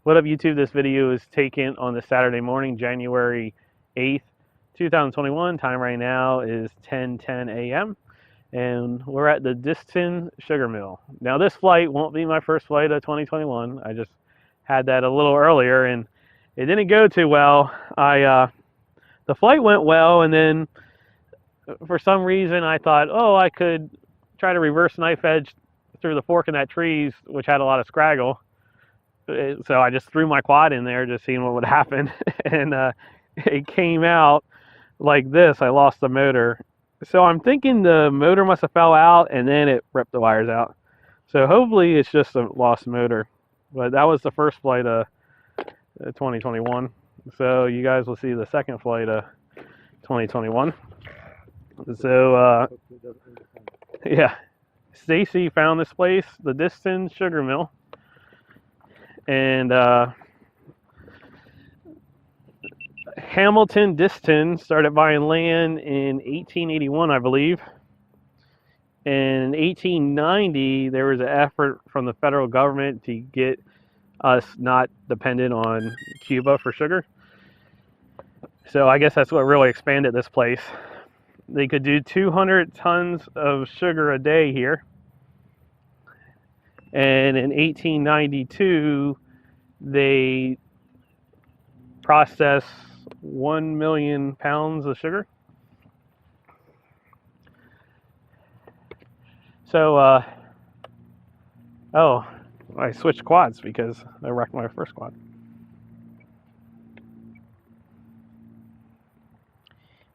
What up, YouTube? This video is taken on the Saturday morning, January 8th, 2021. Time right now is 10:10 a.m. and we're at the Distin Sugar Mill. Now, this flight won't be my first flight of 2021. I just had that a little earlier and it didn't go too well. The flight went well, and then for some reason I thought, oh, I could try to reverse knife edge through the fork in that trees, which had a lot of scraggle. So I just threw my quad in there, just seeing what would happen, and it came out like this. I lost the motor, so I'm thinking the motor must have fell out and then it ripped the wires out. So hopefully it's just a lost motor. But that was the first flight of 2021. So you guys will see the second flight of 2021. So yeah, Stacy found this place, the Distin Sugar Mill. And Hamilton Distin started buying land in 1881, I believe. And in 1890, there was an effort from the federal government to get us not dependent on Cuba for sugar. So I guess that's what really expanded this place. They could do 200 tons of sugar a day here. And in 1892, they processed 1 million pounds of sugar. So, oh, I switched quads because I wrecked my first quad.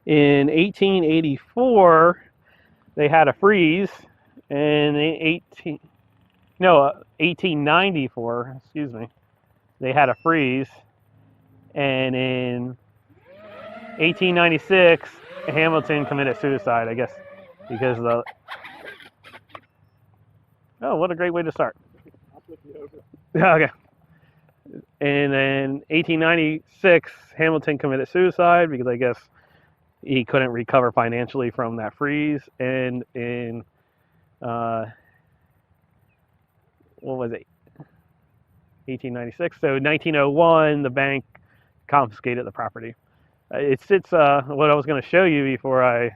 In 1884, they had a freeze, and in 1894, excuse me, they had a freeze, and in 1896, Hamilton committed suicide, I guess, because the... Oh, what a great way to start. Okay. And then 1896, Hamilton committed suicide because I guess he couldn't recover financially from that freeze. And in, what was it? 1896. So 1901, the bank confiscated the property. It sits, what I was going to show you before I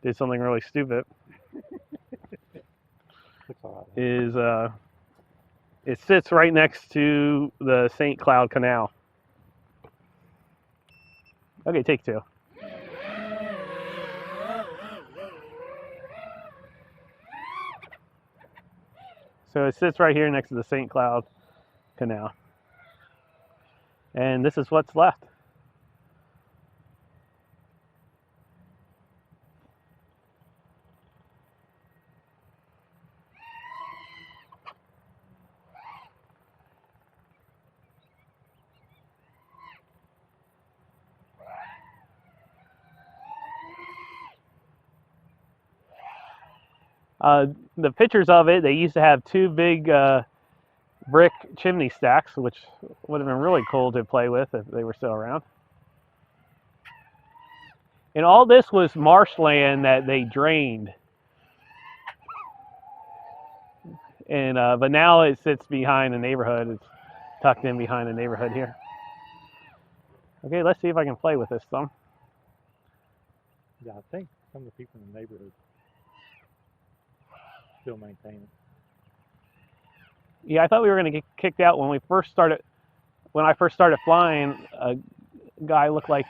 did something really stupid is it sits right next to the St. Cloud Canal. Okay, take two. So it sits right here next to the St. Cloud Canal. And this is what's left. The pictures of it, they used to have two big brick chimney stacks, which would have been really cool to play with if they were still around. And all this was marshland that they drained. And but now it sits behind a neighborhood. It's tucked in behind a neighborhood here. Okay, let's see if I can play with this some. Yeah, I think some of the people in the neighborhood still maintain it. Yeah, I thought we were going to get kicked out when we first started. When I first started flying, a guy looked like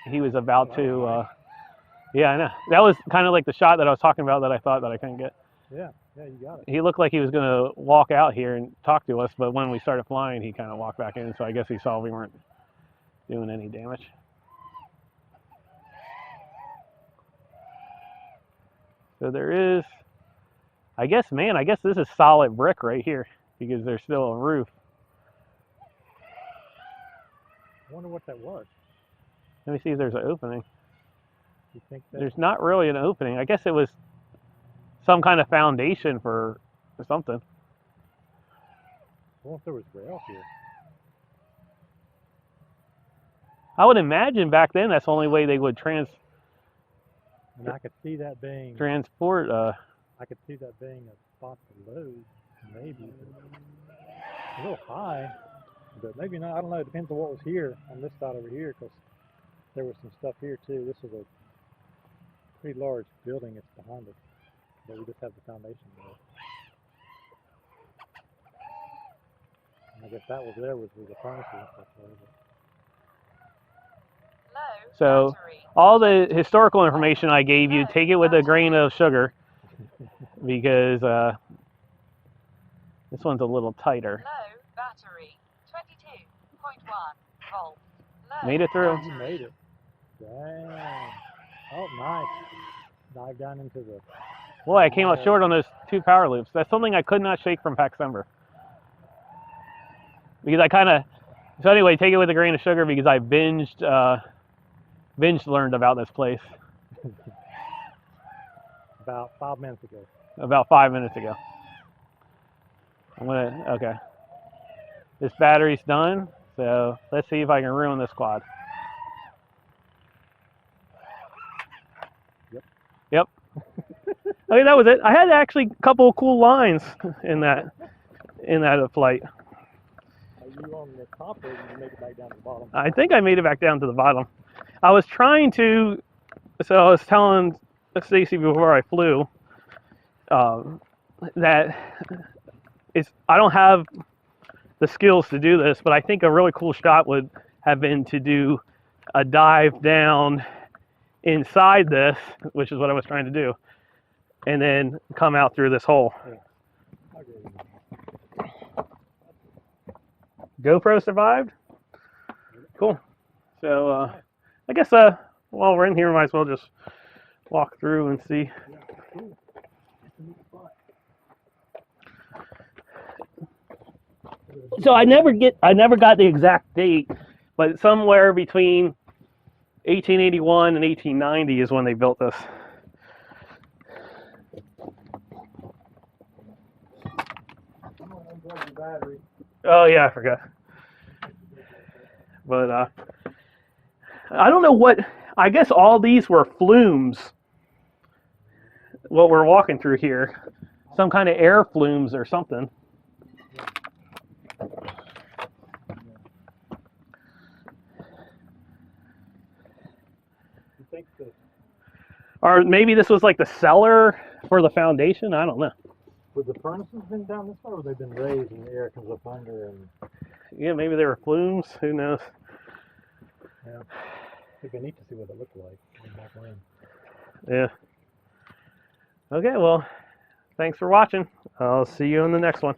he was about to. Yeah, I know. That was kind of like the shot that I was talking about that I thought that I couldn't get. Yeah, you got it. He looked like he was going to walk out here and talk to us, but when we started flying, he kind of walked back in. So I guess he saw we weren't doing any damage. So there is. I guess this is solid brick right here because there's still a roof. I wonder what that was. Let me see if there's an opening. You think that? There's not really an opening. I guess it was some kind of foundation for something. I wonder if there was rail here. I would imagine back then that's the only way they would And I could see that being. transport. I could see that being a spot to load, maybe. a little high, but maybe not. I don't know. It depends on what was here on this side over here, because there was some stuff here too. This is a pretty large building that's behind us, but we just have the foundation there. And I guess that was there was the furnaces and stuff there. So all the historical information I gave you, take it with a grain of sugar, because this one's a little tighter. Low battery, 22.1 volts. Made it through. You made it. Dang. Oh, nice. Dive down into the... Boy, I came out short on those 2 power loops. That's something I could not shake from Paxember. Because I kind of... So anyway, take it with a grain of sugar, because I binged learned about this place. About 5 minutes ago. About 5 minutes ago. Okay. This battery's done, so let's see if I can ruin this quad. Yep. Okay, that was it. I had actually a couple of cool lines in that flight. Are you on the top, or did you make it back down to the bottom? I think I made it back down to the bottom. I was trying to, so I was telling Stacy before I flew that I don't have the skills to do this, but I think a really cool shot would have been to do a dive down inside this, which is what I was trying to do, and then come out through this hole. GoPro survived? Cool. So I guess while we're in here, we might as well just walk through and see. So I never got the exact date, but somewhere between 1881 and 1890 is when they built this. Oh yeah, I forgot. But I don't know what, I guess all these were flumes, what we're walking through here. Some kind of air flumes or something. Or maybe this was like the cellar for the foundation, I don't know. Would the furnaces been down this far, or have they been raised and the air comes up under? And yeah, maybe they were flumes, who knows. Yeah, it'd be neat to see what it looked like back when. Yeah. Okay, well, thanks for watching. I'll see you in the next one.